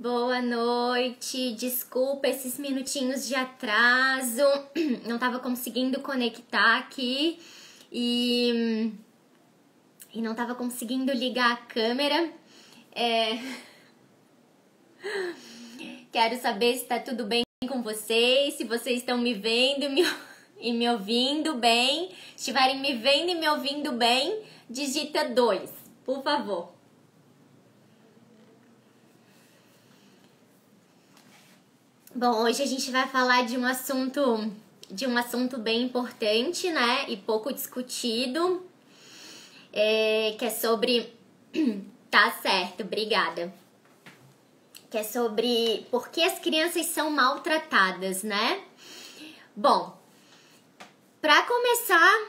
Boa noite, desculpa esses minutinhos de atraso, não tava conseguindo conectar aqui e não tava conseguindo ligar a câmera. Quero saber se tá tudo bem com vocês, se vocês estão me vendo e me ouvindo bem. Se estiverem me vendo e me ouvindo bem, digita 2, por favor. Bom, hoje a gente vai falar de um assunto bem importante, né? E pouco discutido, que é sobre... Tá certo, obrigada. Que é sobre por que as crianças são maltratadas, né? Bom, para começar,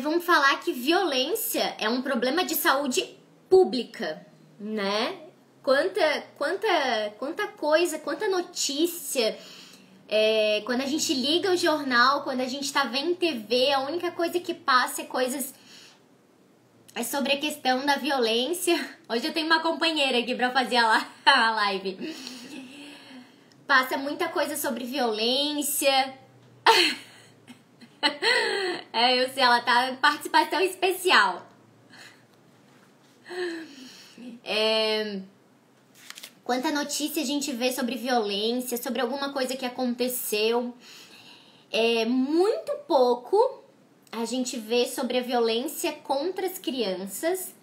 vamos falar que violência é um problema de saúde pública, né? Quanta coisa, quanta notícia, quando a gente liga o jornal, quando a gente tá vendo TV, a única coisa que passa é sobre a questão da violência. Hoje eu tenho uma companheira aqui pra fazer a live. Passa muita coisa sobre violência. Eu sei, ela tá em participação especial. Quanta notícia a gente vê sobre violência, sobre alguma coisa que aconteceu. Muito pouco a gente vê sobre a violência contra as crianças,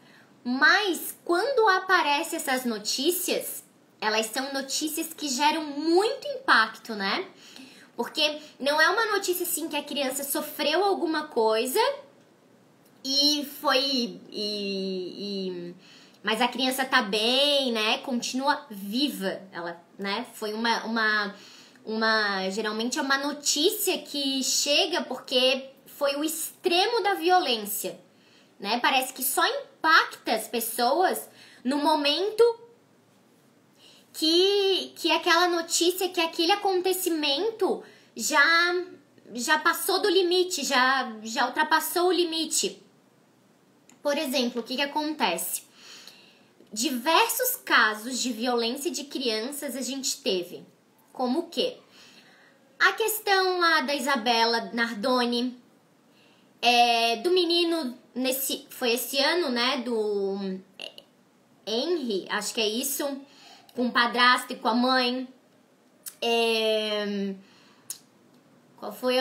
mas quando aparecem essas notícias, elas são notícias que geram muito impacto, né? Porque não é uma notícia assim que a criança sofreu alguma coisa mas a criança tá bem, né? Continua viva. Ela, né? Foi geralmente é uma notícia que chega porque foi o extremo da violência, né? Parece que só impacta as pessoas no momento que aquela notícia, que aquele acontecimento já passou do limite, já ultrapassou o limite. Por exemplo, o que acontece? Diversos casos de violência de crianças a gente teve. Como o quê? A questão lá da Isabela Nardoni, do menino, foi esse ano, né, do Henry, acho que é isso, com o padrasto e com a mãe. Qual foi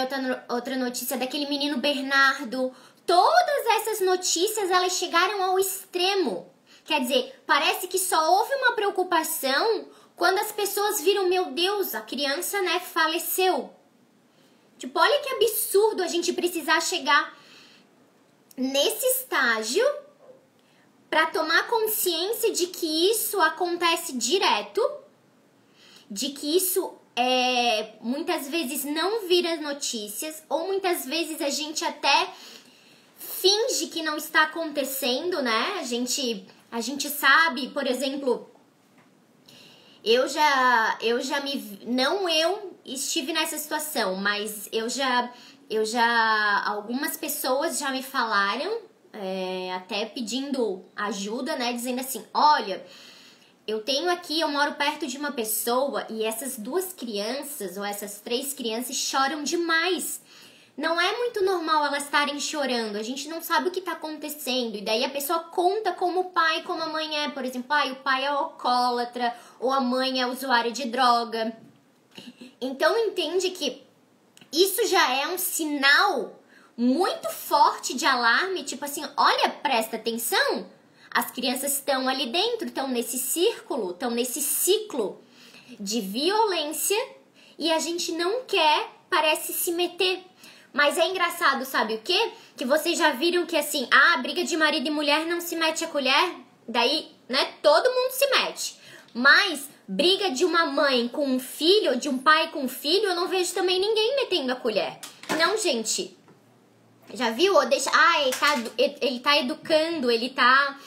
outra notícia daquele menino Bernardo? Todas essas notícias, elas chegaram ao extremo. Quer dizer, parece que só houve uma preocupação quando as pessoas viram, meu Deus, a criança, né, faleceu. Tipo, olha que absurdo a gente precisar chegar nesse estágio para tomar consciência de que isso acontece direto, de que isso muitas vezes não vira notícias, ou muitas vezes a gente até finge que não está acontecendo, né? A gente sabe, por exemplo, não eu estive nessa situação, mas algumas pessoas já me falaram, até pedindo ajuda, né, dizendo assim, olha, eu moro perto de uma pessoa e essas 2 crianças, ou essas 3 crianças choram demais. Não é muito normal elas estarem chorando, a gente não sabe o que está acontecendo. E daí a pessoa conta como o pai, como a mãe é. Por exemplo, o pai é alcoólatra ou a mãe é usuária de droga. Então entende que isso já é um sinal muito forte de alarme, tipo assim, olha, presta atenção. As crianças estão ali dentro, estão nesse círculo, estão nesse ciclo de violência e a gente não quer, parece, se meter. Mas é engraçado, sabe o quê? Que vocês já viram que assim, briga de marido e mulher não se mete a colher, daí, né, todo mundo se mete. Mas briga de uma mãe com um filho, de um pai com um filho, eu não vejo também ninguém metendo a colher. Não, gente. Já viu? Ou deixa, ele tá educando, ele tá...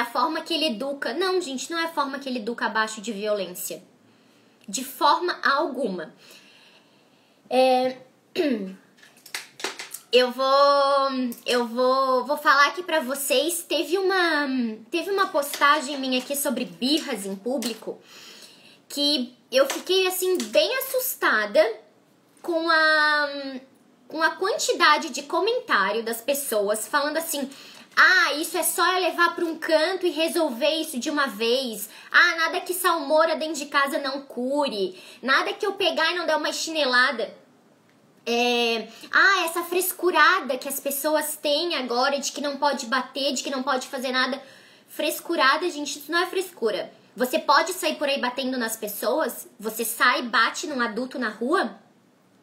a forma que ele educa. Não, gente, não é a forma que ele educa abaixo de violência. De forma alguma. Eu vou falar aqui pra vocês, teve uma postagem minha aqui sobre birras em público, que eu fiquei, assim, bem assustada com a quantidade de comentário das pessoas falando assim: ah, isso é só eu levar para um canto e resolver isso de uma vez. Ah, nada que salmoura dentro de casa não cure. Nada que eu pegar e não der uma chinelada. Essa frescurada que as pessoas têm agora de que não pode bater, de que não pode fazer nada. Frescurada, gente, isso não é frescura. Você pode sair por aí batendo nas pessoas? Você sai e bate num adulto na rua?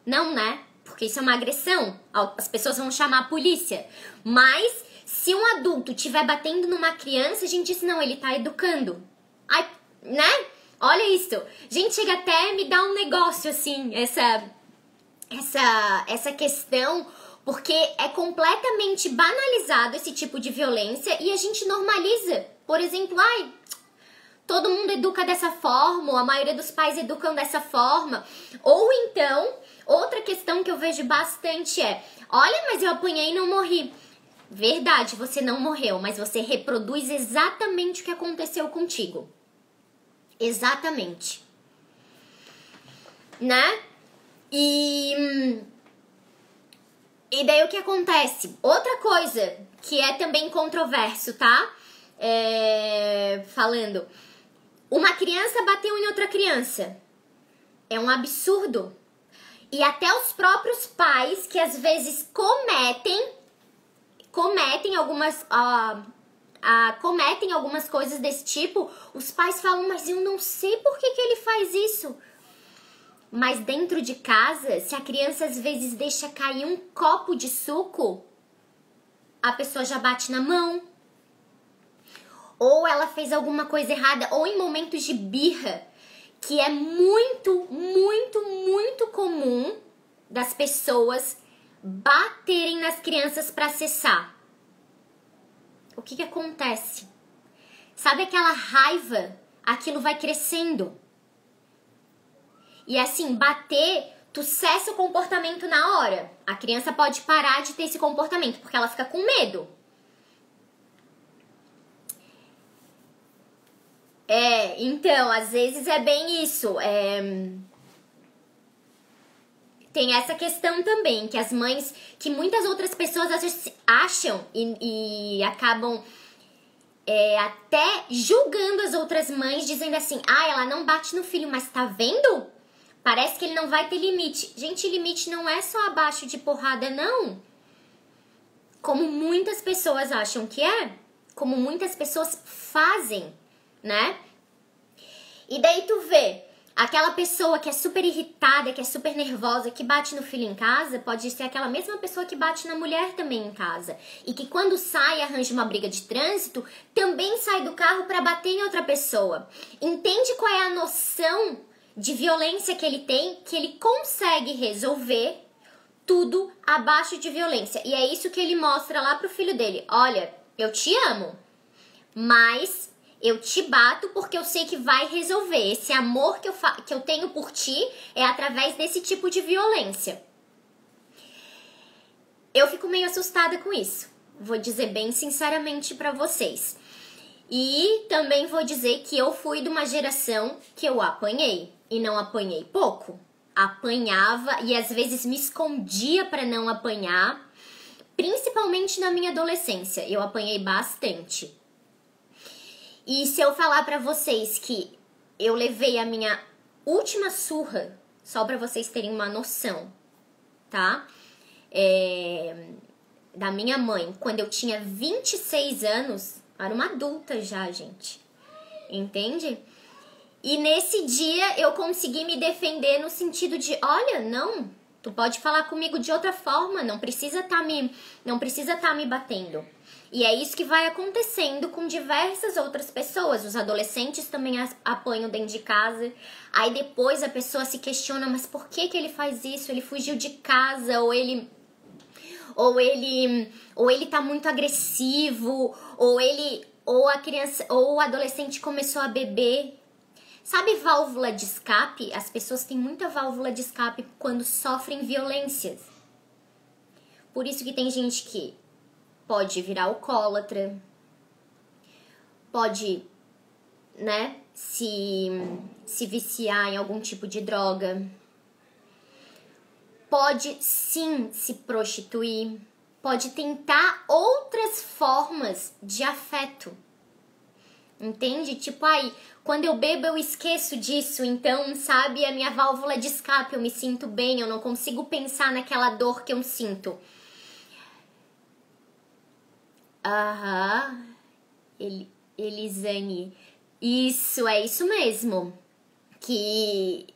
Não, né? Porque isso é uma agressão. As pessoas vão chamar a polícia. Mas se um adulto estiver batendo numa criança, a gente diz, não, ele tá educando. Ai, né? Olha isso. Gente, chega até me dar um negócio assim, essa questão, porque é completamente banalizado esse tipo de violência e a gente normaliza. Por exemplo, todo mundo educa dessa forma, ou a maioria dos pais educam dessa forma. Ou então, outra questão que eu vejo bastante é: olha, mas eu apanhei e não morri. Verdade, você não morreu, mas você reproduz exatamente o que aconteceu contigo. Exatamente. Né? E daí o que acontece? Outra coisa que é também controverso, tá? Falando, uma criança bateu em outra criança. É um absurdo. E até os próprios pais, que às vezes cometem algumas coisas desse tipo, os pais falam, mas eu não sei por que ele faz isso. Mas dentro de casa, se a criança às vezes deixa cair um copo de suco, a pessoa já bate na mão. Ou ela fez alguma coisa errada, ou em momentos de birra, que é muito, muito, muito comum das pessoas baterem nas crianças para cessar. O que acontece? Sabe aquela raiva? Aquilo vai crescendo. E assim, bater, tu cessa o comportamento na hora. A criança pode parar de ter esse comportamento, porque ela fica com medo. Então, às vezes é bem isso. Tem essa questão também, que as mães, que muitas outras pessoas acham e acabam até julgando as outras mães, dizendo assim, ela não bate no filho, mas tá vendo? Parece que ele não vai ter limite. Gente, limite não é só abaixo de porrada, não. Como muitas pessoas acham que é. Como muitas pessoas fazem, né? E daí tu vê, aquela pessoa que é super irritada, que é super nervosa, que bate no filho em casa, pode ser aquela mesma pessoa que bate na mulher também em casa. E que quando sai e arranja uma briga de trânsito, também sai do carro para bater em outra pessoa. Entende qual é a noção de violência que ele tem? Que ele consegue resolver tudo abaixo de violência. E é isso que ele mostra lá pro filho dele. Olha, eu te amo, mas eu te bato porque eu sei que vai resolver. Esse amor que eu tenho por ti é através desse tipo de violência. Eu fico meio assustada com isso. Vou dizer bem sinceramente pra vocês. E também vou dizer que eu fui de uma geração que eu apanhei. E não apanhei pouco. Apanhava e às vezes me escondia pra não apanhar. Principalmente na minha adolescência. Eu apanhei bastante. E se eu falar pra vocês que eu levei a minha última surra, só pra vocês terem uma noção, tá? Da minha mãe, quando eu tinha 26 anos, era uma adulta já, gente. Entende? E nesse dia eu consegui me defender no sentido de, olha, não, tu pode falar comigo de outra forma, não precisa tá me batendo. E é isso que vai acontecendo com diversas outras pessoas. Os adolescentes também apanham dentro de casa. Aí depois a pessoa se questiona, mas por que ele faz isso? Ele fugiu de casa, ou ele tá muito agressivo, ou a criança, ou o adolescente começou a beber. Sabe válvula de escape? As pessoas têm muita válvula de escape quando sofrem violências. Por isso que tem gente que pode virar alcoólatra, pode, né, se viciar em algum tipo de droga. Pode sim se prostituir. Pode tentar outras formas de afeto. Entende? Tipo, quando eu bebo eu esqueço disso, então, sabe, a minha válvula de escape, eu me sinto bem, eu não consigo pensar naquela dor que eu sinto. Aham, Elisane, isso, é isso mesmo, que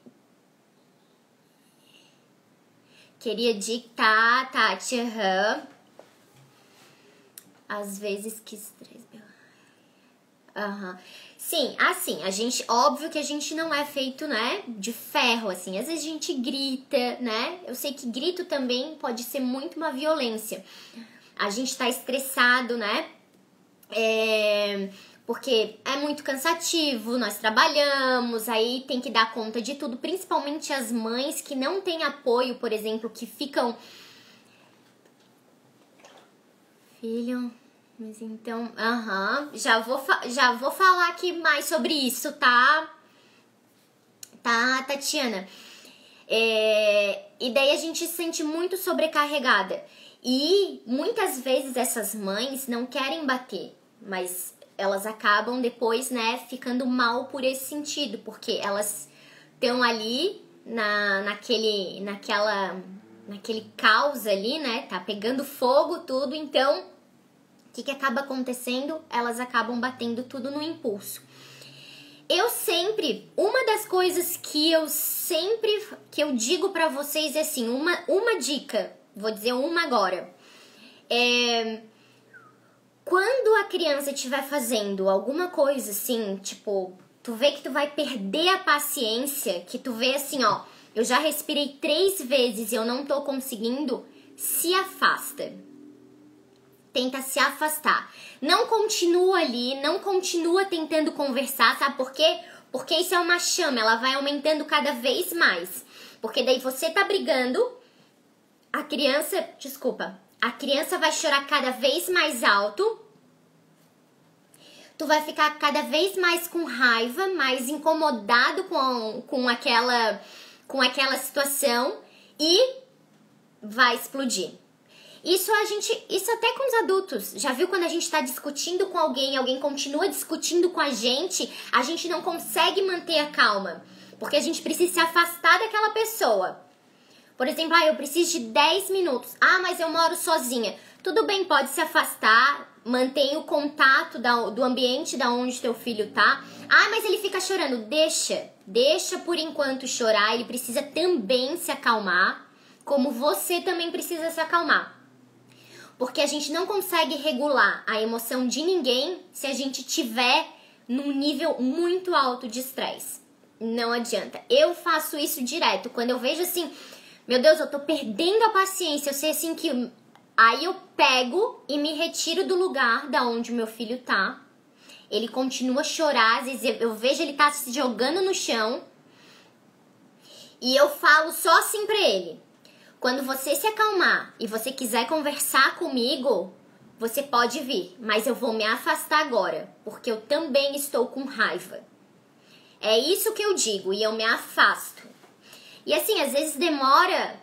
queria ditar, Tati, às vezes que estresse. Sim, assim, a gente, óbvio que a gente não é feito, né, de ferro, assim, às vezes a gente grita, né, eu sei que grito também pode ser muito uma violência, a gente tá estressado, né, porque é muito cansativo, nós trabalhamos, aí tem que dar conta de tudo, principalmente as mães que não têm apoio, por exemplo, que ficam... Filho... Mas então, já vou falar aqui mais sobre isso, tá? Tá, Tatiana? E daí a gente se sente muito sobrecarregada. E muitas vezes essas mães não querem bater, mas elas acabam depois, né, ficando mal por esse sentido, porque elas estão ali naquele caos ali, né? Tá pegando fogo tudo, então... O que acaba acontecendo? Elas acabam batendo tudo no impulso. Uma das coisas que eu digo pra vocês é assim, uma dica, vou dizer uma agora. Quando a criança estiver fazendo alguma coisa assim, tipo, tu vê que tu vai perder a paciência, que tu vê assim, ó, eu já respirei 3 vezes e eu não tô conseguindo, se afasta. Tenta se afastar. Não continua ali, não continua tentando conversar, sabe por quê? Porque isso é uma chama, ela vai aumentando cada vez mais. Porque daí você tá brigando, a criança vai chorar cada vez mais alto, tu vai ficar cada vez mais com raiva, mais incomodado com aquela situação e vai explodir. Isso até com os adultos. Já viu quando a gente tá discutindo com alguém continua discutindo com a gente não consegue manter a calma. Porque a gente precisa se afastar daquela pessoa. Por exemplo, eu preciso de 10 minutos. Mas eu moro sozinha. Tudo bem, pode se afastar, mantém o contato do ambiente da onde teu filho tá. Mas ele fica chorando. Deixa por enquanto chorar, ele precisa também se acalmar, como você também precisa se acalmar. Porque a gente não consegue regular a emoção de ninguém se a gente tiver num nível muito alto de estresse. Não adianta. Eu faço isso direto. Quando eu vejo assim, meu Deus, eu tô perdendo a paciência. Eu sei assim que... Aí eu pego e me retiro do lugar da onde meu filho tá. Ele continua a chorar. Às vezes eu vejo ele tá se jogando no chão. E eu falo só assim pra ele. Quando você se acalmar e você quiser conversar comigo, você pode vir, mas eu vou me afastar agora, porque eu também estou com raiva. É isso que eu digo, e eu me afasto. E assim, às vezes demora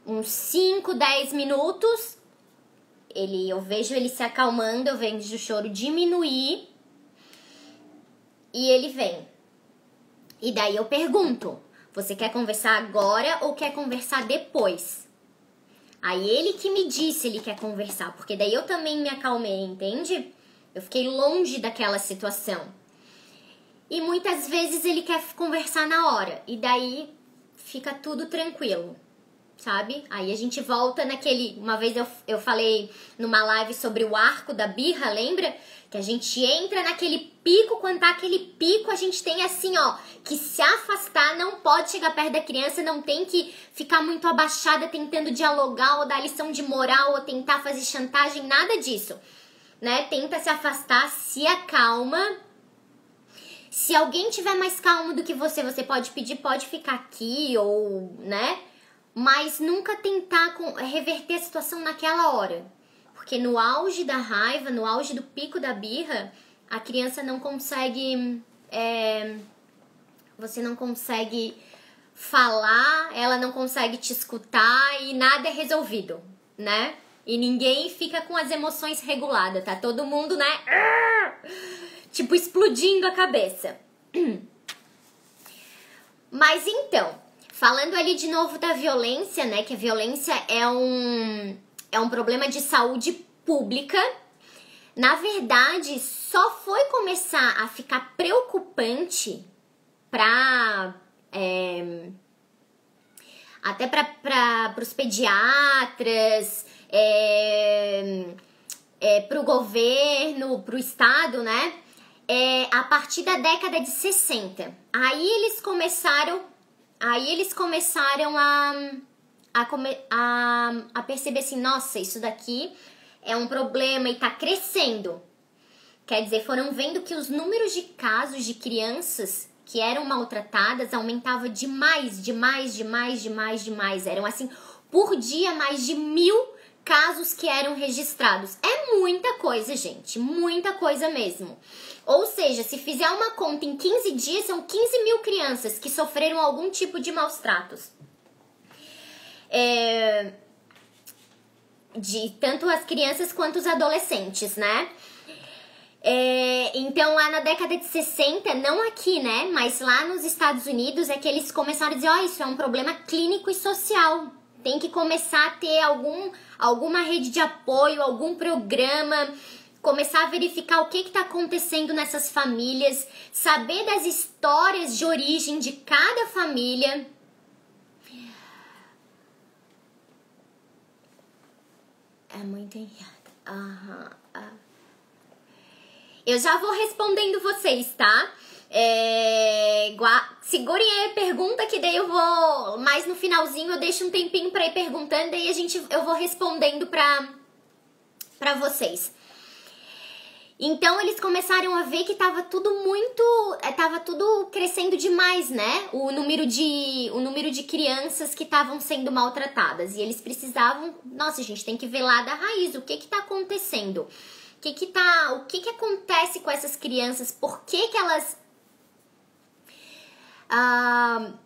uns 5, 10 minutos, eu vejo ele se acalmando, eu vejo o choro diminuir, e ele vem. E daí eu pergunto... Você quer conversar agora ou quer conversar depois? Aí ele que me disse ele quer conversar, porque daí eu também me acalmei, entende? Eu fiquei longe daquela situação. E muitas vezes ele quer conversar na hora, e daí fica tudo tranquilo, sabe? Aí a gente volta naquele... Uma vez eu falei numa live sobre o arco da birra, lembra? Que a gente entra naquele pico, quando tá aquele pico, a gente tem assim, ó, que se afastar, não pode chegar perto da criança, não tem que ficar muito abaixada tentando dialogar ou dar lição de moral ou tentar fazer chantagem, nada disso, né? Tenta se afastar, se acalma. Se alguém tiver mais calmo do que você pode pedir, pode ficar aqui ou, né? Mas nunca tentar reverter a situação naquela hora. Porque no auge da raiva, no auge do pico da birra, a criança não consegue você não consegue falar, ela não consegue te escutar e nada é resolvido, né? E ninguém fica com as emoções reguladas, tá todo mundo, né? Tipo, explodindo a cabeça. Mas então, falando ali de novo da violência, né? Que a violência é um problema de saúde pública. Na verdade, só foi começar a ficar preocupante até para os pediatras, para o governo, para o estado, né? A partir da década de 60. Aí eles começaram a perceber assim, nossa, isso daqui é um problema e tá crescendo. Quer dizer, foram vendo que os números de casos de crianças que eram maltratadas aumentava demais. Eram assim, por dia, mais de 1.000 casos que eram registrados. É muita coisa, gente, muita coisa mesmo. Ou seja, se fizer uma conta em 15 dias, são 15.000 crianças que sofreram algum tipo de maus tratos. De tanto as crianças quanto os adolescentes, né? Então lá na década de 60, não aqui, né? Mas lá nos Estados Unidos é que eles começaram a dizer, isso é um problema clínico e social. Tem que começar a ter alguma rede de apoio, algum programa, começar a verificar o que está acontecendo nessas famílias, saber das histórias de origem de cada família. É muito engraçado. Eu já vou respondendo vocês, tá? Segurem aí a pergunta que daí eu vou... Mais no finalzinho eu deixo um tempinho pra ir perguntando, daí eu vou respondendo pra vocês. Então eles começaram a ver que tava tudo crescendo demais, né? O número de crianças que estavam sendo maltratadas. E eles precisavam... Nossa, a gente tem que ver lá da raiz, o que tá acontecendo? O que acontece com essas crianças? Por que elas...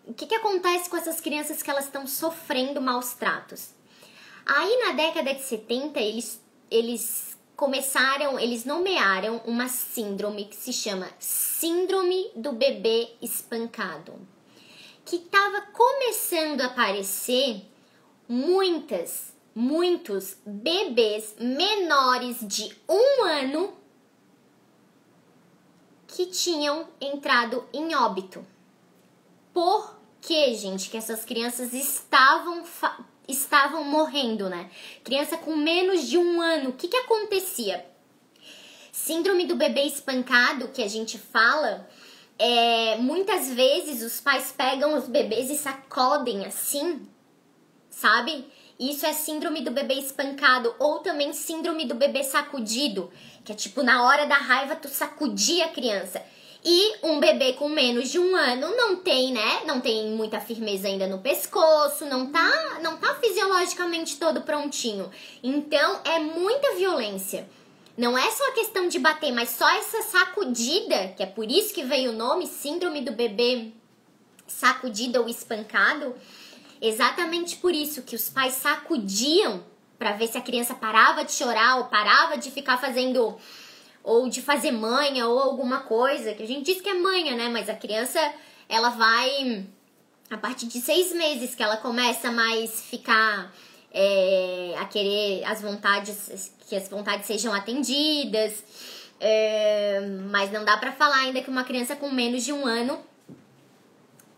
o que acontece com essas crianças que elas estão sofrendo maus tratos? Aí na década de 70, eles nomearam uma síndrome que se chama Síndrome do Bebê Espancado, que estava começando a aparecer muitos bebês menores de 1 ano que tinham entrado em óbito. Por que, gente, que essas crianças estavam morrendo, né? Criança com menos de 1 ano, o que acontecia? Síndrome do bebê espancado, que a gente fala, muitas vezes os pais pegam os bebês e sacodem assim, sabe? Isso é síndrome do bebê espancado, ou também síndrome do bebê sacudido, que é tipo na hora da raiva tu sacudir a criança. E um bebê com menos de 1 ano não tem, né? Não tem muita firmeza ainda no pescoço, não tá fisiologicamente todo prontinho. Então é muita violência. Não é só a questão de bater, mas só essa sacudida, que é por isso que veio o nome síndrome do bebê sacudido ou espancado. Exatamente por isso que os pais sacudiam para ver se a criança parava de chorar ou parava de ficar fazendo, ou de fazer manha ou alguma coisa, que a gente diz que é manha, né? Mas a criança, ela vai, a partir de 6 meses que ela começa mais ficar, a querer que as vontades sejam atendidas, mas não dá pra falar ainda que uma criança com menos de 1 ano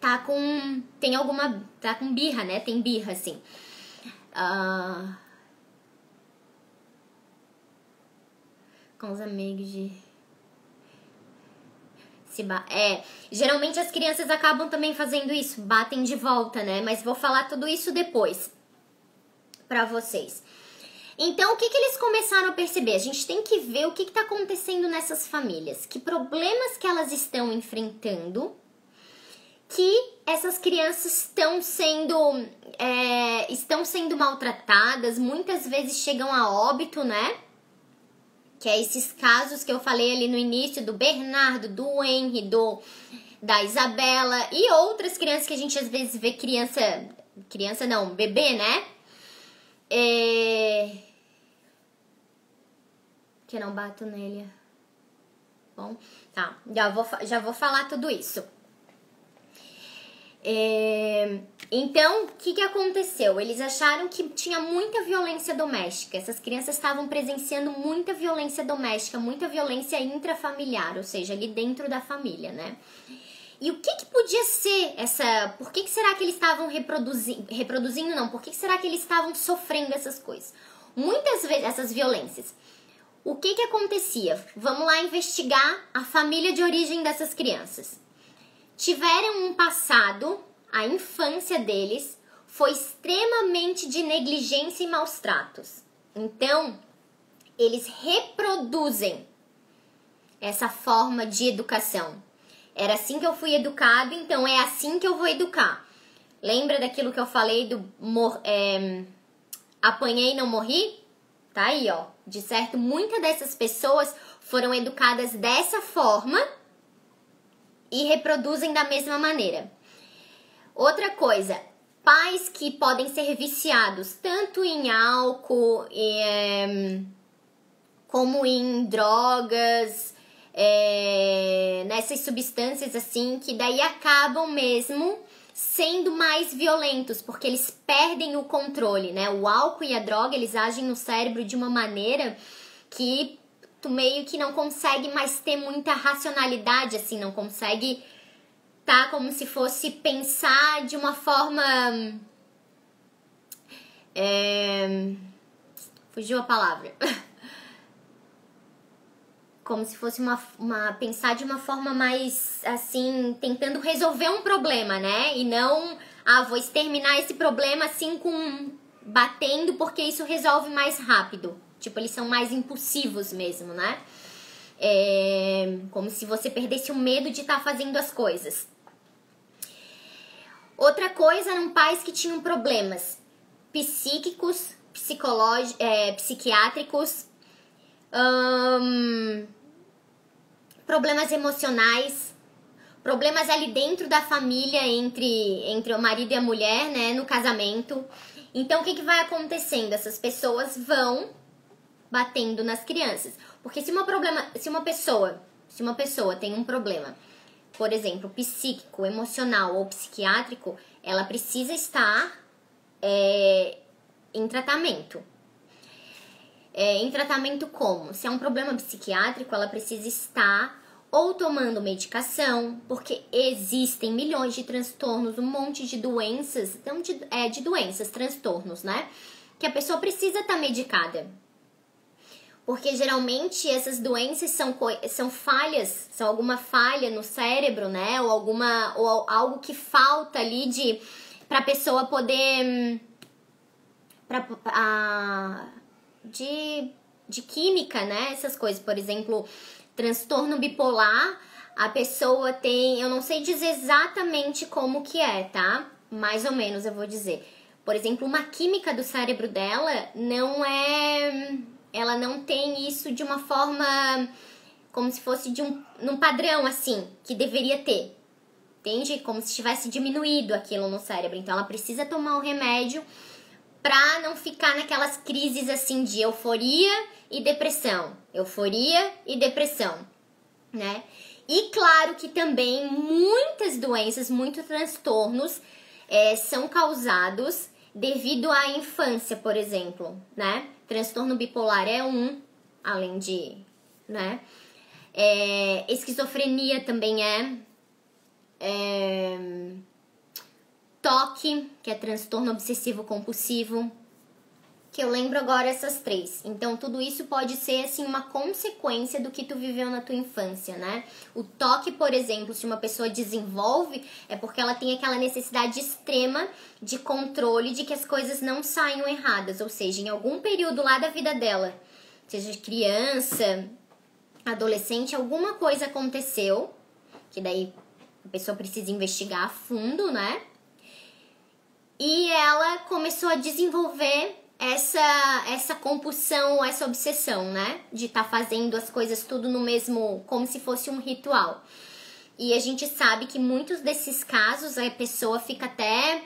tá com birra, né? Tem birra, assim. Com os amigos de... geralmente as crianças acabam também fazendo isso, batem de volta, né? Mas vou falar tudo isso depois pra vocês. Então, o que eles começaram a perceber? A gente tem que ver o que tá acontecendo nessas famílias. Que problemas que elas estão enfrentando, que essas crianças estão sendo maltratadas, muitas vezes chegam a óbito, né? que é esses casos que eu falei ali no início, do Bernardo, do Henry, da Isabela e outras crianças que a gente às vezes vê criança não, bebê, né? Que eu não bato nele. Bom, tá, já vou falar tudo isso. Então, o que aconteceu? Eles acharam que tinha muita violência doméstica. Essas crianças estavam presenciando muita violência doméstica, muita violência intrafamiliar, ou seja, ali dentro da família, né? E o que podia ser essa... Por que será que eles estavam reproduzindo, não? Por que será que eles estavam sofrendo essas coisas? Muitas vezes, essas violências. O que acontecia? Vamos lá investigar a família de origem dessas crianças. Tiveram um passado, a infância deles foi extremamente de negligência e maus tratos. Então, eles reproduzem essa forma de educação. Era assim que eu fui educado, então é assim que eu vou educar. Lembra daquilo que eu falei do apanhei e não morri? Tá aí, ó. De certo, muitas dessas pessoas foram educadas dessa forma e reproduzem da mesma maneira. Outra coisa, pais que podem ser viciados tanto em álcool como em drogas, nessas substâncias assim, que daí acabam mesmo sendo mais violentos, porque eles perdem o controle, né? O álcool e a droga, eles agem no cérebro de uma maneira que tu meio que não consegue mais ter muita racionalidade, assim, não consegue tá como se fosse pensar de uma forma... fugiu a palavra. Como se fosse pensar de uma forma mais, assim, tentando resolver um problema, né? E não, vou exterminar esse problema, assim, batendo, porque isso resolve mais rápido. Tipo, eles são mais impulsivos mesmo, né? Como se você perdesse o medo de estar fazendo as coisas. Outra coisa eram pais que tinham problemas psíquicos, psiquiátricos, problemas emocionais, problemas ali dentro da família entre o marido e a mulher, né, no casamento. Então, o que vai acontecendo? Essas pessoas vão batendo nas crianças. Porque se uma pessoa tem um problema, por exemplo, psíquico, emocional ou psiquiátrico, ela precisa estar em tratamento. Em tratamento como? Se é um problema psiquiátrico, ela precisa estar ou tomando medicação, porque existem milhões de transtornos, um monte de doenças, então de doenças, transtornos, né? Que a pessoa precisa estar medicada. Porque geralmente essas doenças são falhas, são alguma falha no cérebro, né? Ou algo que falta ali pra pessoa poder... de química, né? Essas coisas, por exemplo, transtorno bipolar, a pessoa tem, eu não sei dizer exatamente como que é, tá? Mais ou menos eu vou dizer. Por exemplo, uma química do cérebro dela ela não tem isso de uma forma como se fosse num padrão assim, que deveria ter. Entende? Como se tivesse diminuído aquilo no cérebro. Então ela precisa tomar um remédio pra não ficar naquelas crises assim de euforia e depressão, né? E claro que também muitas doenças, muitos transtornos são causados devido à infância, por exemplo, né? Transtorno bipolar é além de, né? Esquizofrenia também TOC, que é transtorno obsessivo compulsivo, que eu lembro agora essas 3. Então, tudo isso pode ser, assim, uma consequência do que tu viveu na tua infância, né? O TOC, por exemplo, se uma pessoa desenvolve, é porque ela tem aquela necessidade extrema de controle de que as coisas não saiam erradas. Ou seja, em algum período lá da vida dela, seja criança, adolescente, alguma coisa aconteceu, que daí a pessoa precisa investigar a fundo, né? E ela começou a desenvolver essa compulsão, essa obsessão, né? De estar fazendo as coisas tudo no mesmo, como se fosse um ritual. E a gente sabe que muitos desses casos a pessoa fica até...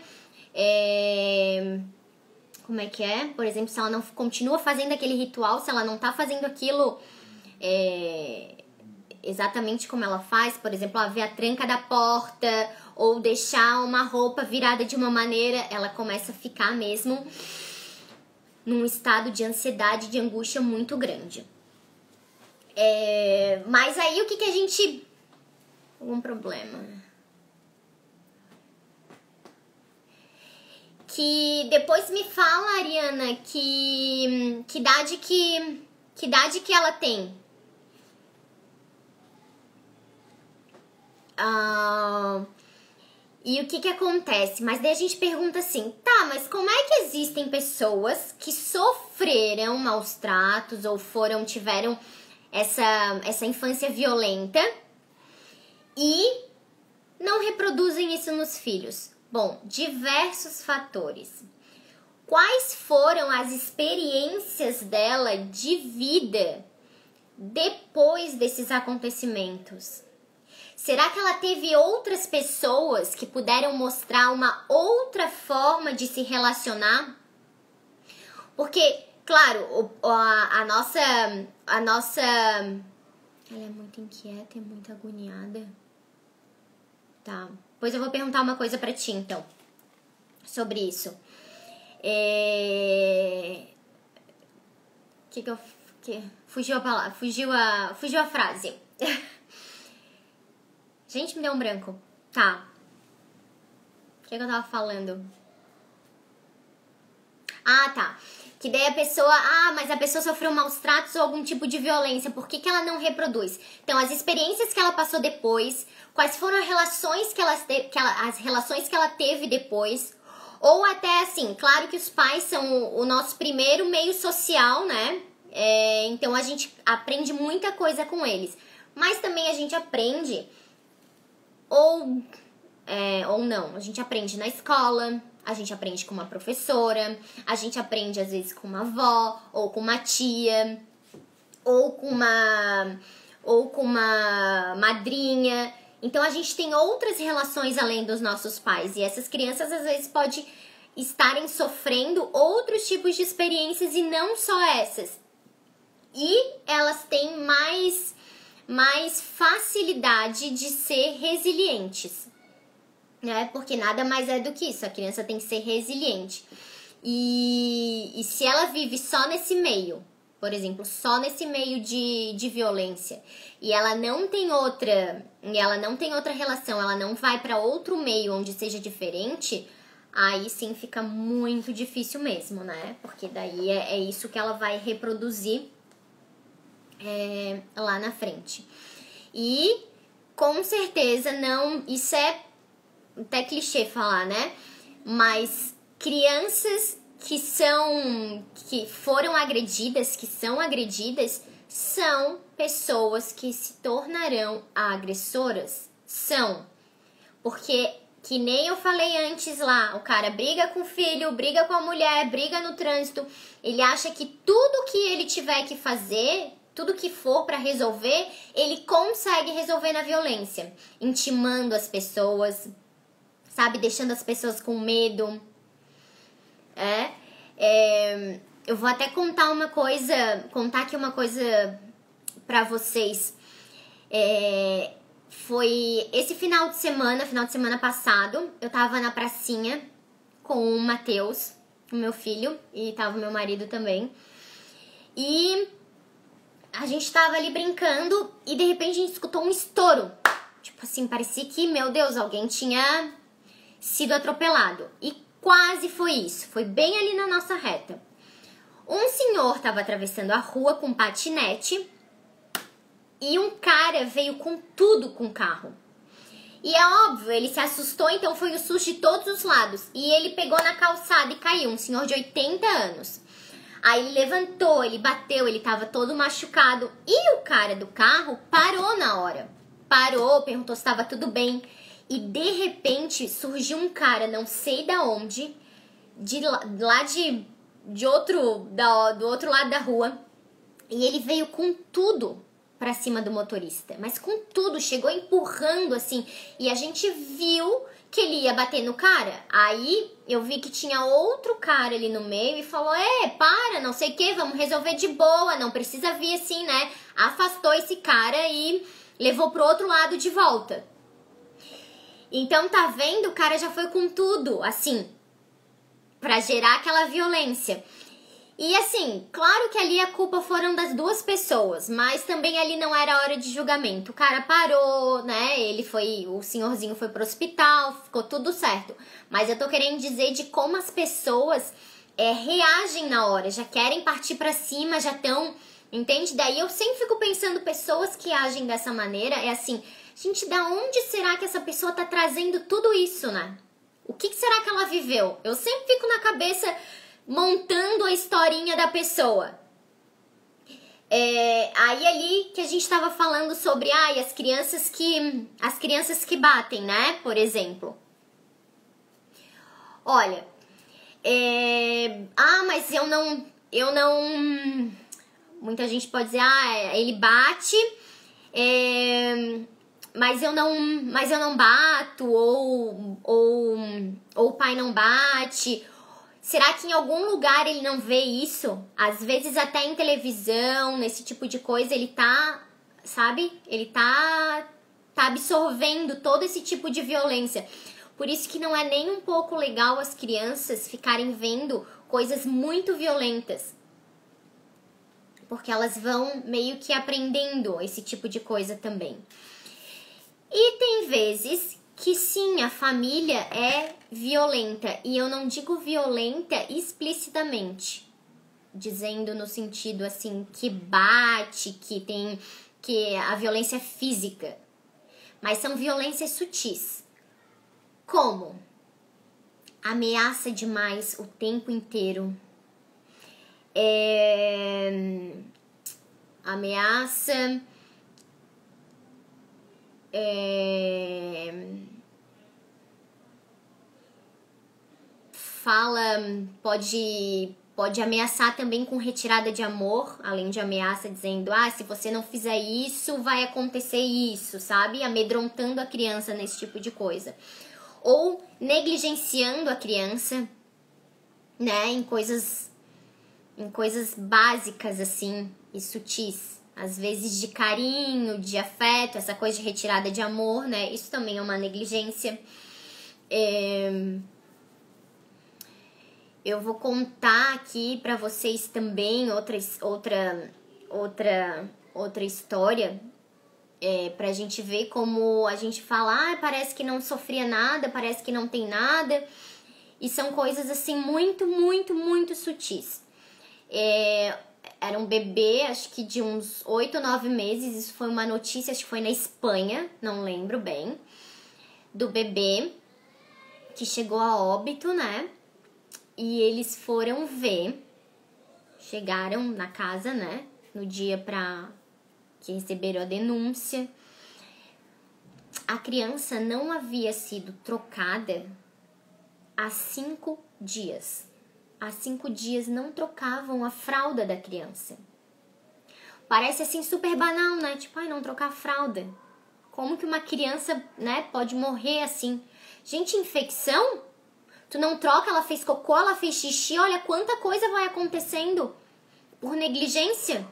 como é que é? Por exemplo, se ela não continua fazendo aquele ritual, se ela não tá fazendo aquilo exatamente como ela faz, por exemplo, ver a tranca da porta ou deixar uma roupa virada de uma maneira, ela começa a ficar mesmo num estado de ansiedade, de angústia muito grande. Mas aí o que a gente... Algum problema? Que depois me fala, Ariana, que idade que ela tem? E o que acontece? Mas daí a gente pergunta assim, tá, mas como é que existem pessoas que sofreram maus tratos ou tiveram essa infância violenta e não reproduzem isso nos filhos? Bom, diversos fatores. Quais foram as experiências dela de vida depois desses acontecimentos? Será que ela teve outras pessoas que puderam mostrar uma outra forma de se relacionar? Porque, claro, a nossa... Ela é muito inquieta e muito agoniada. Tá. Depois eu vou perguntar uma coisa pra ti, então. Sobre isso. Fugiu a palavra. Fugiu a frase. Gente, me deu um branco. Tá. O que eu tava falando? Ah, tá. Que daí a pessoa... mas a pessoa sofreu maus tratos ou algum tipo de violência. Por que ela não reproduz? Então, as experiências que ela passou depois... Quais foram as relações as relações que ela teve depois? Ou até assim, claro que os pais são o nosso primeiro meio social, né? Então, a gente aprende muita coisa com eles. Mas também a gente aprende... Ou não, a gente aprende na escola, a gente aprende com uma professora, a gente aprende às vezes com uma avó, ou com uma tia, ou com uma madrinha. Então a gente tem outras relações além dos nossos pais, e essas crianças às vezes podem estarem sofrendo outros tipos de experiências e não só essas. E elas têm mais facilidade de ser resilientes, né? Porque nada mais é do que isso, a criança tem que ser resiliente. E se ela vive só nesse meio, por exemplo, só nesse meio de violência, e ela não tem outra relação, ela não vai para outro meio onde seja diferente, aí sim fica muito difícil mesmo, né? Porque daí é isso que ela vai reproduzir lá na frente. E com certeza não, isso é até clichê falar, né? Mas crianças que foram agredidas, que são agredidas, são pessoas que se tornarão agressoras. São. Porque, que nem eu falei antes lá, o cara briga com o filho, briga com a mulher, briga no trânsito, ele acha que tudo que ele tiver que fazer, tudo que for pra resolver, ele consegue resolver na violência, intimando as pessoas, sabe, deixando as pessoas com medo. Eu vou até contar aqui uma coisa pra vocês. Foi esse final de semana passado, eu tava na pracinha com o Matheus, o meu filho, e tava o meu marido também. E a gente tava ali brincando e de repente a gente escutou um estouro. Tipo assim, parecia que, meu Deus, alguém tinha sido atropelado. E quase foi isso, foi bem ali na nossa reta. Um senhor tava atravessando a rua com um patinete e um cara veio com tudo com o carro. E é óbvio, ele se assustou, então foi o susto de todos os lados. E ele pegou na calçada e caiu, um senhor de 80 anos. Aí ele levantou, ele bateu, ele tava todo machucado. E o cara do carro parou na hora. Parou, perguntou se estava tudo bem. E de repente surgiu um cara, não sei da onde, lá de do outro lado da rua. E ele veio com tudo pra cima do motorista. Mas com tudo, chegou empurrando assim. E a gente viu que ele ia bater no cara. Aí eu vi que tinha outro cara ali no meio e falou: para, não sei o que, vamos resolver de boa, não precisa vir assim, né? Afastou esse cara e levou pro outro lado de volta. Então, tá vendo? O cara já foi com tudo, assim, pra gerar aquela violência. E assim, claro que ali a culpa foram das duas pessoas, mas também ali não era hora de julgamento. O cara parou, né? O senhorzinho foi pro hospital, ficou tudo certo. Mas eu tô querendo dizer de como as pessoas reagem na hora, já querem partir pra cima, já estão, entende? Daí eu sempre fico pensando, pessoas que agem dessa maneira, é assim, gente, da onde será que essa pessoa tá trazendo tudo isso, né? O que será que ela viveu? Eu sempre fico na cabeça montando a historinha da pessoa. Aí ali que a gente tava falando sobre as crianças que batem, né? Por exemplo. Olha, mas eu não... Muita gente pode dizer, ele bate, mas eu não bato, ou o pai não bate. Será que em algum lugar ele não vê isso? Às vezes até em televisão, nesse tipo de coisa, ele tá, sabe? Ele tá absorvendo todo esse tipo de violência. Por isso que não é nem um pouco legal as crianças ficarem vendo coisas muito violentas. Porque elas vão meio que aprendendo esse tipo de coisa também. E tem vezes que sim, a família é violenta. E eu não digo violenta explicitamente, dizendo no sentido assim, que bate, que a violência é física. Mas são violências sutis. Como? Ameaça demais o tempo inteiro. Ameaça... pode ameaçar também com retirada de amor, além de ameaça dizendo, se você não fizer isso, vai acontecer isso, sabe? Amedrontando a criança nesse tipo de coisa. Ou negligenciando a criança, né, em coisas básicas, assim, e sutis. Às vezes de carinho, de afeto, essa coisa de retirada de amor, né? Isso também é uma negligência. Eu vou contar aqui pra vocês também outra história, pra gente ver como a gente fala, parece que não sofria nada, parece que não tem nada. E são coisas assim muito, muito, muito sutis. Era um bebê, acho que de uns 8 ou 9 meses, isso foi uma notícia, acho que foi na Espanha, não lembro bem, do bebê que chegou a óbito, né? E eles foram ver, chegaram na casa, né? No dia que receberam a denúncia. A criança não havia sido trocada há 5 dias. Há 5 dias não trocavam a fralda da criança. Parece assim super banal, né? Tipo, não trocar a fralda. Como que uma criança, né, pode morrer assim? Gente, infecção? Tu não troca, ela fez cocô, ela fez xixi, olha quanta coisa vai acontecendo por negligência.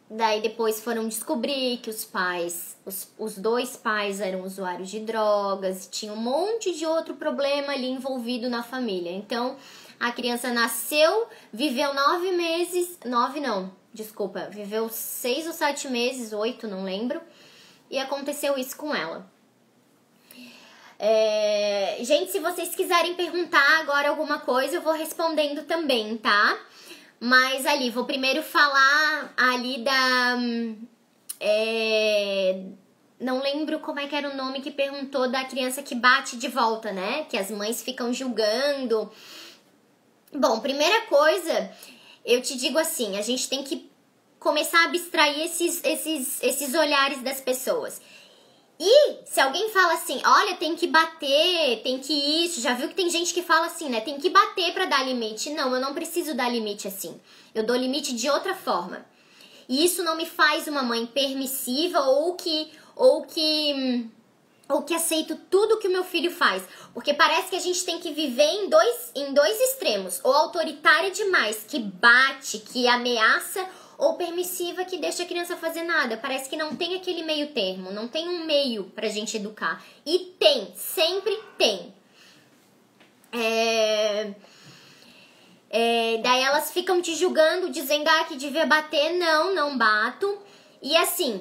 Daí depois foram descobrir que os 2 pais eram usuários de drogas, tinha um monte de outro problema ali envolvido na família. Então, a criança nasceu, viveu 9 meses, viveu 6 ou 7 meses, 8, não lembro, e aconteceu isso com ela. Gente, se vocês quiserem perguntar agora alguma coisa, eu vou respondendo também, tá? Mas ali, vou primeiro falar ali não lembro como é que era o nome que perguntou da criança que bate de volta, né? Que as mães ficam julgando. Bom, primeira coisa, eu te digo assim, a gente tem que começar a abstrair esses olhares das pessoas. E se alguém fala assim, olha, tem que bater, tem que isso, já viu que tem gente que fala assim, né? Tem que bater pra dar limite. Não, eu não preciso dar limite assim. Eu dou limite de outra forma. E isso não me faz uma mãe permissiva ou que aceito tudo que o meu filho faz. Porque parece que a gente tem que viver em dois extremos. Ou autoritária demais, que bate, que ameaça, ou permissiva, que deixa a criança fazer nada. Parece que não tem aquele meio termo, não tem um meio pra gente educar. E tem, sempre tem. Daí elas ficam te julgando, dizendo que devia bater. Não, não bato. E assim,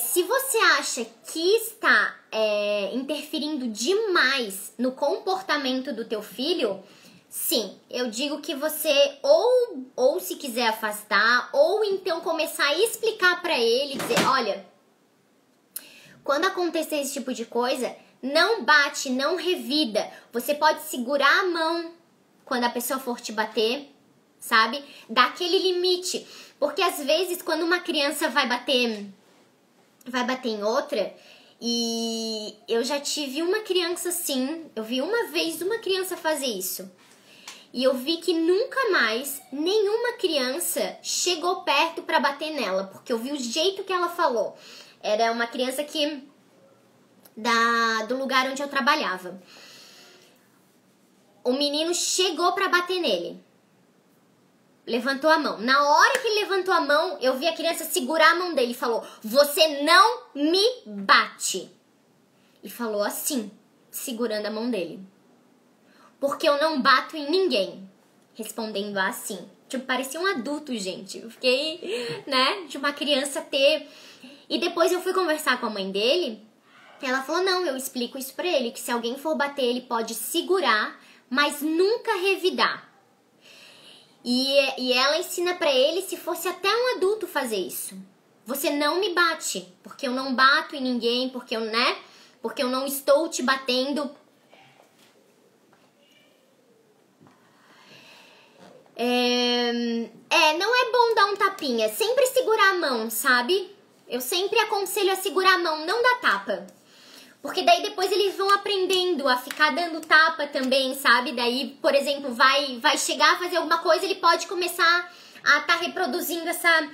se você acha que está interferindo demais no comportamento do teu filho, sim, eu digo que você ou se quiser afastar, ou então começar a explicar pra ele, dizer, olha, quando acontecer esse tipo de coisa, não bate, não revida. Você pode segurar a mão quando a pessoa for te bater, sabe? Dá aquele limite. Porque às vezes quando uma criança vai bater em outra, e eu já tive uma criança assim, eu vi uma vez uma criança fazer isso. E eu vi que nunca mais nenhuma criança chegou perto pra bater nela, porque eu vi o jeito que ela falou. Era uma criança do lugar onde eu trabalhava. O menino chegou pra bater nele. Levantou a mão. Na hora que ele levantou a mão, eu vi a criança segurar a mão dele e falou, você não me bate. E falou assim, segurando a mão dele. Porque eu não bato em ninguém. Respondendo assim. Tipo, parecia um adulto, gente. Eu fiquei, né, de uma criança ter... E depois eu fui conversar com a mãe dele. Ela falou, não, eu explico isso pra ele. Que se alguém for bater, ele pode segurar, mas nunca revidar. E ela ensina pra ele se fosse até um adulto fazer isso. Você não me bate, porque eu não bato em ninguém, porque eu não estou te batendo. Não é bom dar um tapinha, sempre segurar a mão, sabe? Eu sempre aconselho a segurar a mão, não dar tapa. Porque daí depois eles vão aprendendo a ficar dando tapa também, sabe? Daí, por exemplo, vai chegar a fazer alguma coisa, ele pode começar a estar reproduzindo essa...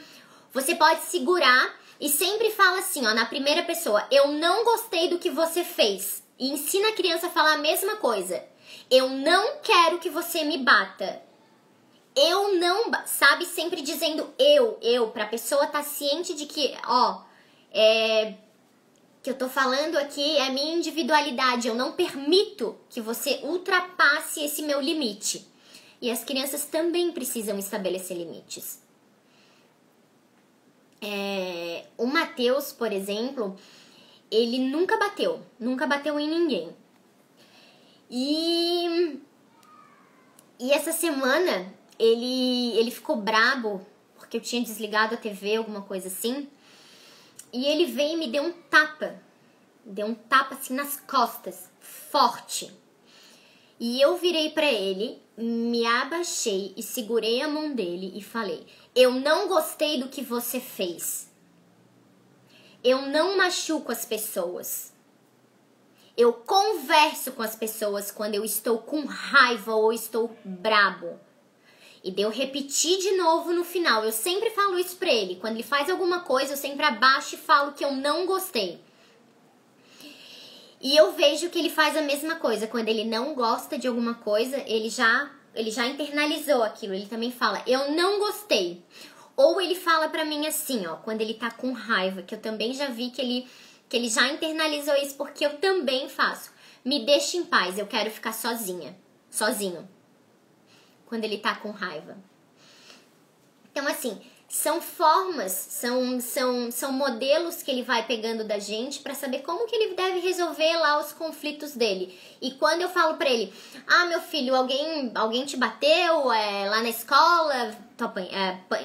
Você pode segurar e sempre fala assim, ó, na primeira pessoa, eu não gostei do que você fez. E ensina a criança a falar a mesma coisa. Eu não quero que você me bata. Eu não... Sabe? Sempre dizendo eu, pra pessoa estar ciente de que, ó, que eu tô falando aqui é a minha individualidade, eu não permito que você ultrapasse esse meu limite. E as crianças também precisam estabelecer limites. O Matheus, por exemplo, ele nunca bateu em ninguém. E essa semana ele ficou brabo porque eu tinha desligado a TV, alguma coisa assim. E ele veio e me deu um tapa. Deu um tapa assim nas costas. Forte. E eu virei pra ele, me abaixei e segurei a mão dele e falei, eu não gostei do que você fez. Eu não machuco as pessoas. Eu converso com as pessoas quando eu estou com raiva ou estou brabo. E daí eu repeti de novo no final. Eu sempre falo isso pra ele. Quando ele faz alguma coisa, eu sempre abaixo e falo que eu não gostei. E eu vejo que ele faz a mesma coisa. Quando ele não gosta de alguma coisa, ele já internalizou aquilo. Ele também fala, eu não gostei. Ou ele fala pra mim assim, ó, quando ele tá com raiva, que eu também já vi que ele já internalizou isso, porque eu também faço. Me deixa em paz, eu quero ficar sozinho. Quando ele tá com raiva. Então, assim, são formas, são modelos que ele vai pegando da gente pra saber como que ele deve resolver lá os conflitos dele. E quando eu falo pra ele, meu filho, alguém te bateu lá na escola,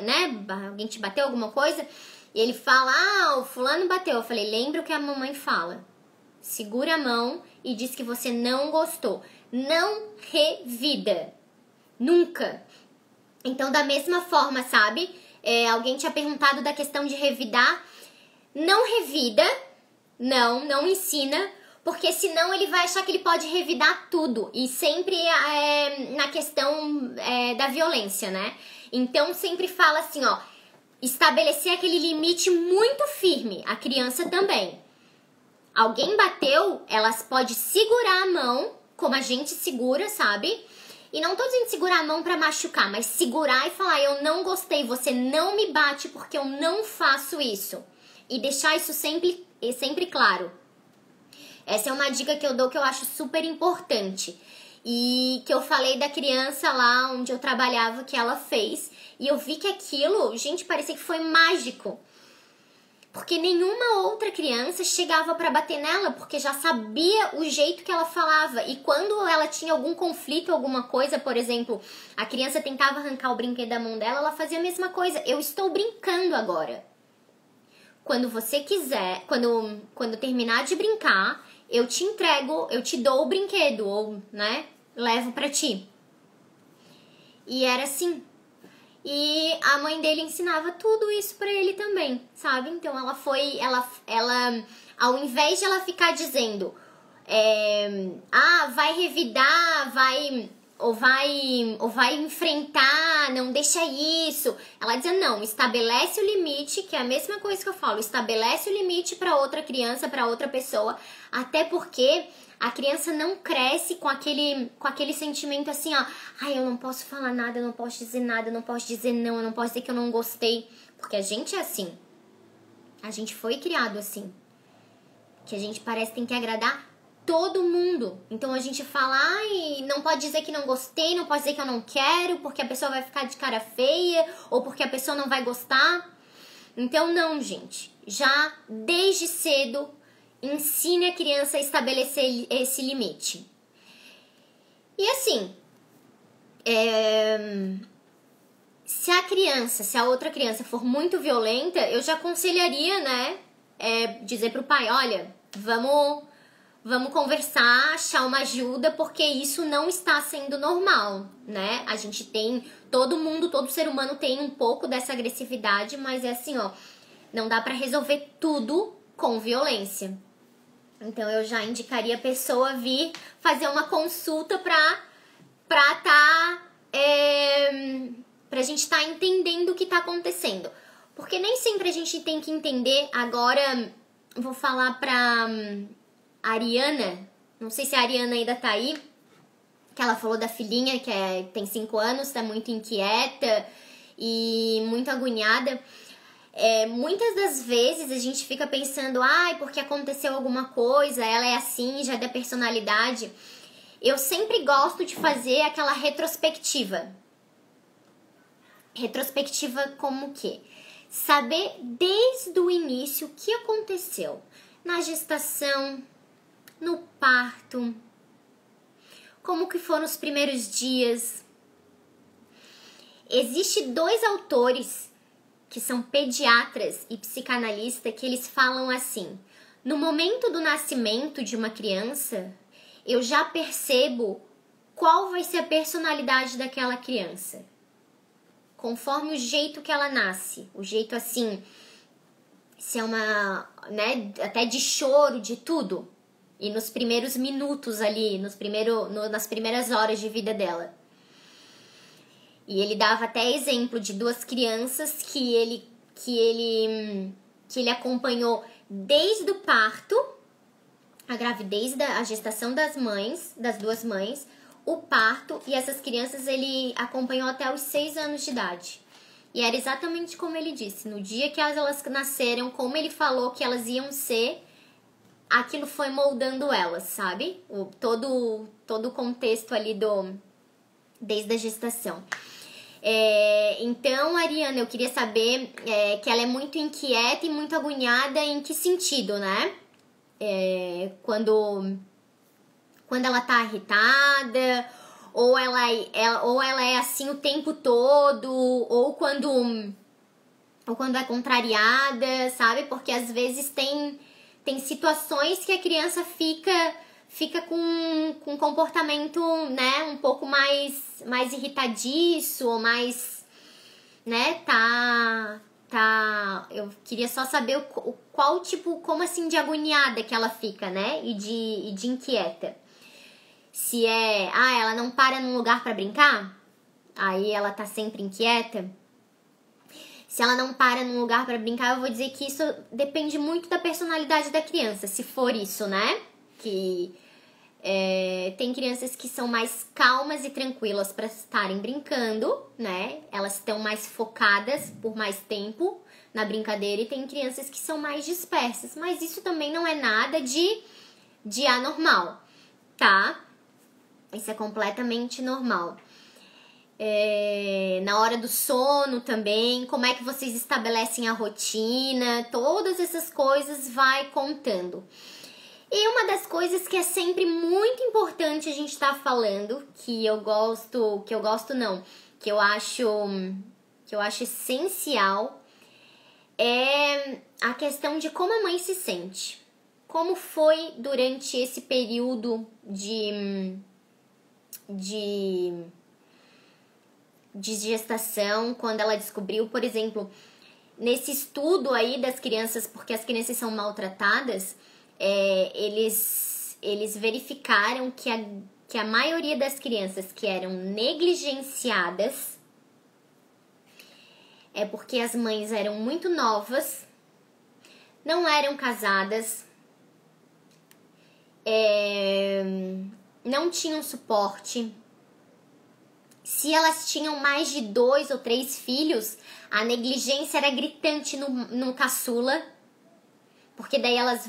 né? Alguém te bateu alguma coisa? E ele fala, o fulano bateu. Eu falei, lembra o que a mamãe fala. Segura a mão e diz que você não gostou. Não revida. Nunca. Então, da mesma forma, sabe? Alguém tinha perguntado da questão de revidar. Não revida, não ensina, porque senão ele vai achar que ele pode revidar tudo, e sempre na questão da violência, né? Então sempre fala assim, ó, estabelecer aquele limite muito firme, a criança também. Alguém bateu, elas podem segurar a mão, como a gente segura, sabe? E não tô dizendo segurar a mão pra machucar, mas segurar e falar, eu não gostei, você não me bate porque eu não faço isso. E deixar isso sempre claro. Essa é uma dica que eu dou que eu acho super importante. E que eu falei da criança lá onde eu trabalhava que ela fez. E eu vi que aquilo, gente, parecia que foi mágico. Porque nenhuma outra criança chegava pra bater nela, porque já sabia o jeito que ela falava. E quando ela tinha algum conflito, alguma coisa, por exemplo, a criança tentava arrancar o brinquedo da mão dela, ela fazia a mesma coisa. Eu estou brincando agora. Quando você quiser, quando terminar de brincar, eu te entrego, eu te dou o brinquedo, ou, né, levo pra ti. E era assim. E a mãe dele ensinava tudo isso pra ele também, sabe? Então ela ao invés de ela ficar dizendo, vai revidar, vai enfrentar, não deixa isso. Ela dizia, não, estabelece o limite, que é a mesma coisa que eu falo, estabelece o limite pra outra criança, pra outra pessoa, até porque a criança não cresce com aquele sentimento assim, ó, ai, eu não posso falar nada, eu não posso dizer nada, eu não posso dizer não, eu não posso dizer que eu não gostei, porque a gente é assim. A gente foi criado assim. Que a gente parece que tem que agradar todo mundo. Então a gente fala, ai, não pode dizer que não gostei, não pode dizer que eu não quero, porque a pessoa vai ficar de cara feia, ou porque a pessoa não vai gostar. Então não, gente. Já desde cedo, ensine a criança a estabelecer esse limite. E assim, se a outra criança for muito violenta, eu já aconselharia, né, dizer pro pai, olha, vamos conversar, achar uma ajuda, porque isso não está sendo normal, né? A gente tem, todo ser humano tem um pouco dessa agressividade, mas é assim, ó, não dá pra resolver tudo com violência. Então eu já indicaria a pessoa vir fazer uma consulta pra gente estar entendendo o que tá acontecendo. Porque nem sempre a gente tem que entender. Agora vou falar pra Ariana, não sei se a Ariana ainda tá aí, que ela falou da filhinha que tem 5 anos, tá muito inquieta e muito agoniada. Muitas das vezes a gente fica pensando, porque aconteceu alguma coisa, ela é assim, já é da personalidade. Eu sempre gosto de fazer aquela retrospectiva. Retrospectiva como o quê? Saber desde o início o que aconteceu na gestação, no parto, como que foram os primeiros dias. Existem 2 autores que são pediatras e psicanalistas, que eles falam assim, no momento do nascimento de uma criança, eu já percebo qual vai ser a personalidade daquela criança. Conforme o jeito que ela nasce, o jeito assim, se é uma, né, até de choro, de tudo. E nos primeiros minutos ali, nas primeiras horas de vida dela. E ele dava até exemplo de 2 crianças que ele acompanhou desde o parto, a gravidez, a gestação das 2 mães, o parto, e essas crianças ele acompanhou até os 6 anos de idade. E era exatamente como ele disse, no dia que elas nasceram, como ele falou que elas iam ser, aquilo foi moldando elas, sabe? Todo o contexto ali desde a gestação. Então, Ariana, eu queria saber que ela é muito inquieta e muito agoniada, em que sentido, né? Quando ela tá irritada, ou ela é assim o tempo todo, ou quando é contrariada, sabe? Porque às vezes tem situações que a criança fica com um comportamento, né, um pouco mais irritadiço, ou mais, né, tá Eu queria só saber qual tipo, como assim de agoniada que ela fica, né? E de inquieta. Se ela não para num lugar pra brincar, aí ela tá sempre inquieta. Se ela não para num lugar pra brincar, eu vou dizer que isso depende muito da personalidade da criança, se for isso, né? Que tem crianças que são mais calmas e tranquilas para estarem brincando, né? Elas estão mais focadas por mais tempo na brincadeira, e tem crianças que são mais dispersas. Mas isso também não é nada de anormal, tá? Isso é completamente normal. Na hora do sono também, como é que vocês estabelecem a rotina, todas essas coisas vai contando. E uma das coisas que é sempre muito importante a gente estar falando, que eu acho essencial, é a questão de como a mãe se sente. Como foi durante esse período de gestação, quando ela descobriu, por exemplo, nesse estudo aí das crianças, porque as crianças são maltratadas, eles verificaram que a maioria das crianças que eram negligenciadas é porque as mães eram muito novas, não eram casadas, não tinham suporte. Se elas tinham mais de 2 ou 3 filhos, a negligência era gritante no caçula, porque daí elas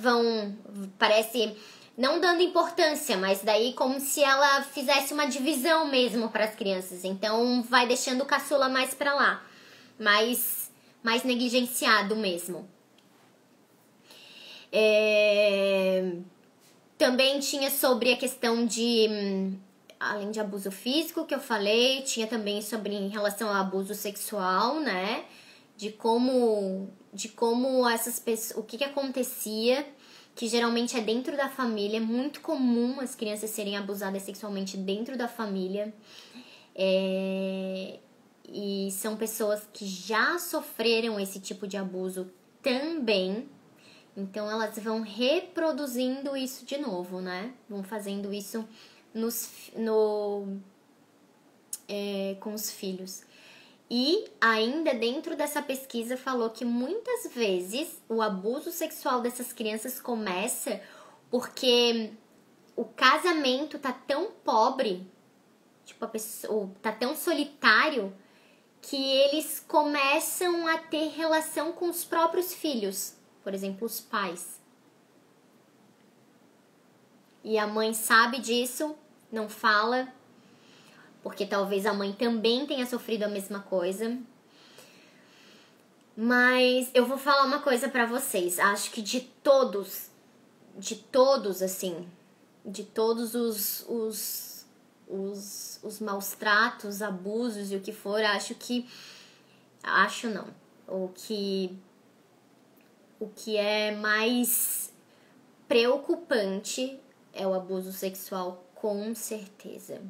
parece, não dando importância, mas daí como se ela fizesse uma divisão mesmo para as crianças. Então vai deixando o caçula mais para lá, mais negligenciado mesmo. Também tinha sobre a questão além de abuso físico que eu falei, tinha também sobre em relação ao abuso sexual, né? De como essas pessoas, o que acontecia, que geralmente é dentro da família. É muito comum as crianças serem abusadas sexualmente dentro da família. E são pessoas que já sofreram esse tipo de abuso também. Então elas vão reproduzindo isso de novo, né? Vão fazendo isso com os filhos. E ainda dentro dessa pesquisa falou que muitas vezes o abuso sexual dessas crianças começa porque o casamento tá tão pobre, tipo, a pessoa tá tão solitário, que eles começam a ter relação com os próprios filhos, por exemplo, os pais. E a mãe sabe disso, não fala, porque talvez a mãe também tenha sofrido a mesma coisa. Mas eu vou falar uma coisa pra vocês. Acho que de todos assim, de todos os maus tratos, abusos e o que for, acho não. O que é mais preocupante é o abuso sexual, com certeza.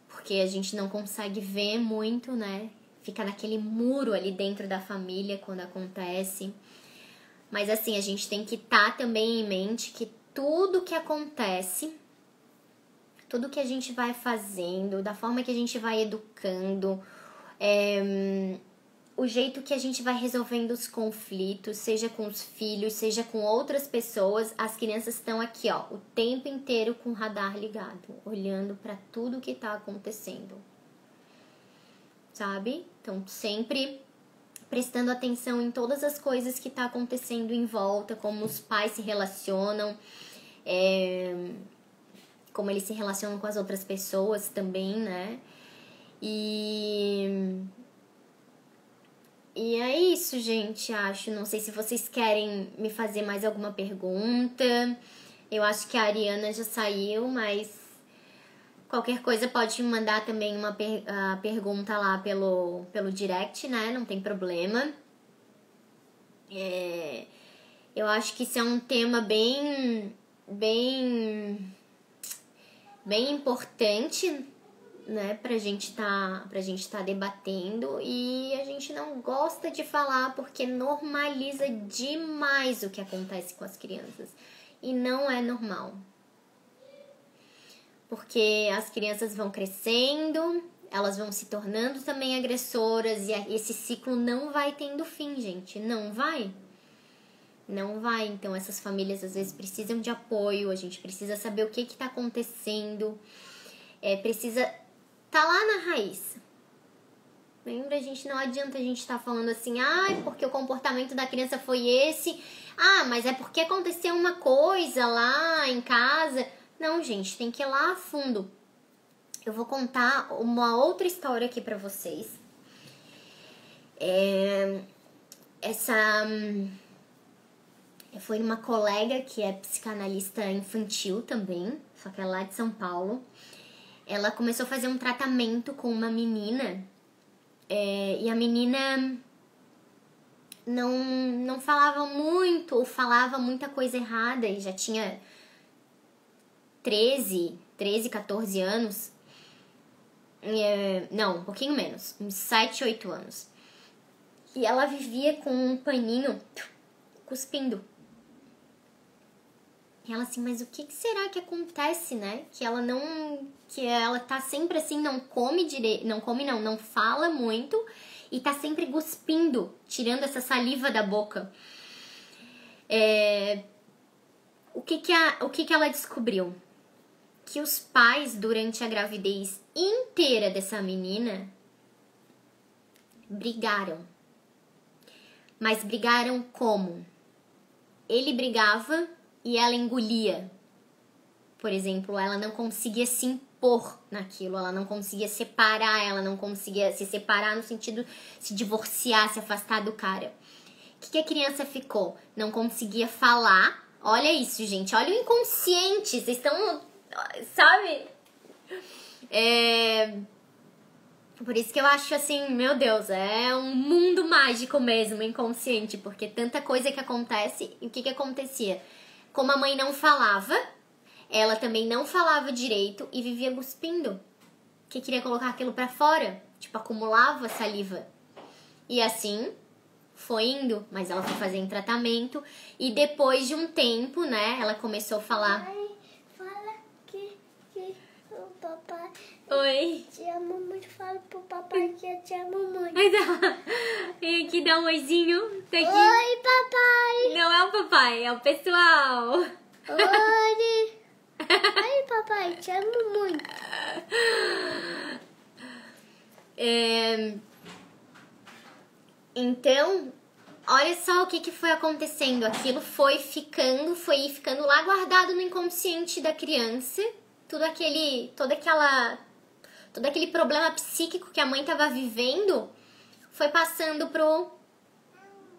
Porque a gente não consegue ver muito, né? Fica naquele muro ali dentro da família quando acontece. Mas assim, a gente tem que estar também em mente que tudo que acontece, tudo que a gente vai fazendo, da forma que a gente vai educando, o jeito que a gente vai resolvendo os conflitos, seja com os filhos, seja com outras pessoas, as crianças estão aqui, ó, o tempo inteiro com o radar ligado, olhando para tudo que tá acontecendo, sabe? Então, sempre prestando atenção em todas as coisas que tá acontecendo em volta, como os pais se relacionam, como eles se relacionam com as outras pessoas também, né? E é isso, gente, acho. Não sei se vocês querem me fazer mais alguma pergunta. Eu acho que a Ariana já saiu, mas qualquer coisa pode me mandar também uma pergunta lá pelo direct, né? Não tem problema. Eu acho que isso é um tema bem importante, né, pra gente tá debatendo, e a gente não gosta de falar porque normaliza demais o que acontece com as crianças. E não é normal. Porque as crianças vão crescendo, elas vão se tornando também agressoras, e esse ciclo não vai tendo fim, gente. Não vai. Não vai. Então essas famílias às vezes precisam de apoio, a gente precisa saber o que tá acontecendo. Precisa tá lá na raiz. Lembra, gente, não adianta a gente estar falando assim, porque o comportamento da criança foi esse. Mas é porque aconteceu uma coisa lá em casa. Não, gente, tem que ir lá a fundo. Eu vou contar uma outra história aqui pra vocês. Foi uma colega que é psicanalista infantil também, só que é lá de São Paulo. Ela começou a fazer um tratamento com uma menina, e a menina não falava muito, ou falava muita coisa errada, e já tinha 13, 14 anos. Não, um pouquinho menos, uns 7, 8 anos. E ela vivia com um paninho cuspindo. E ela assim, mas o que será que acontece, né? Que ela tá sempre assim, não come direito, não fala muito e tá sempre cuspindo, tirando essa saliva da boca. O que ela descobriu? Que os pais, durante a gravidez inteira dessa menina, brigaram. Mas brigaram como? Ele brigava e ela engolia. Por exemplo, ela não conseguia se impor naquilo, ela não conseguia separar, ela não conseguia se separar no sentido de se divorciar, se afastar do cara. O que a criança ficou? Não conseguia falar. Olha isso, gente, olha o inconsciente, vocês estão, sabe? Por isso que eu acho assim, meu Deus, é um mundo mágico mesmo, inconsciente, porque tanta coisa que acontece. E o que acontecia? Como a mãe não falava, ela também não falava direito e vivia cuspindo. Que queria colocar aquilo pra fora, tipo, acumulava saliva. E assim foi indo, mas ela foi fazendo tratamento e depois de um tempo, né, ela começou a falar. Mãe, fala que o papai... Oi. Te amo muito, fala pro papai que eu te amo muito. Vem aqui dar um oizinho. Tá aqui. Oi, papai. Não é o papai, é o pessoal. Oi. Oi, papai, te amo muito. Então, olha só o que foi acontecendo. Aquilo foi ficando lá guardado no inconsciente da criança. Todo aquele problema psíquico que a mãe estava vivendo foi passando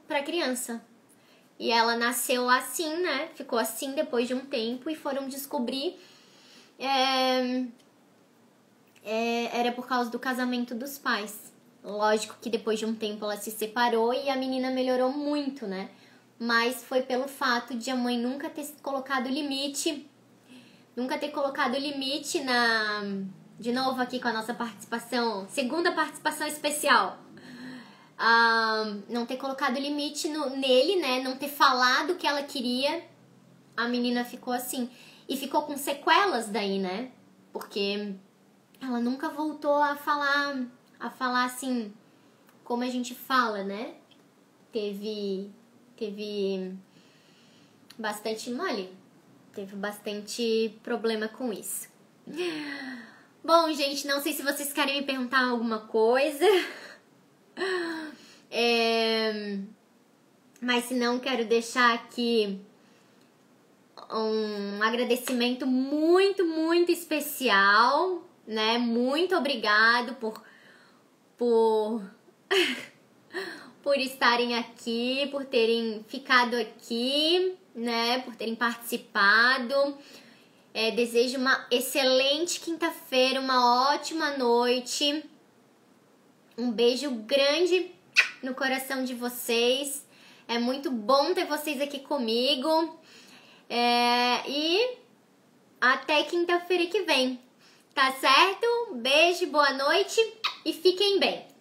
pra criança. E ela nasceu assim, né? Ficou assim depois de um tempo e foram descobrir... era por causa do casamento dos pais. Lógico que depois de um tempo ela se separou e a menina melhorou muito, né? Mas foi pelo fato de a mãe nunca ter colocado limite... De novo aqui com a nossa participação, segunda participação especial. Não ter colocado limite nele, né? Não ter falado o que ela queria. A menina ficou assim. E ficou com sequelas daí, né? Porque ela nunca voltou a falar assim, como a gente fala, né? Teve bastante mole. Teve bastante problema com isso. Bom, gente, não sei se vocês querem me perguntar alguma coisa. Mas se não, quero deixar aqui um agradecimento muito, muito especial, né? Muito obrigado por estarem aqui, por terem ficado aqui, né? Por terem participado. Desejo uma excelente quinta-feira, uma ótima noite. Um beijo grande no coração de vocês. É muito bom ter vocês aqui comigo. E até quinta-feira que vem. Tá certo? Um beijo, boa noite e fiquem bem.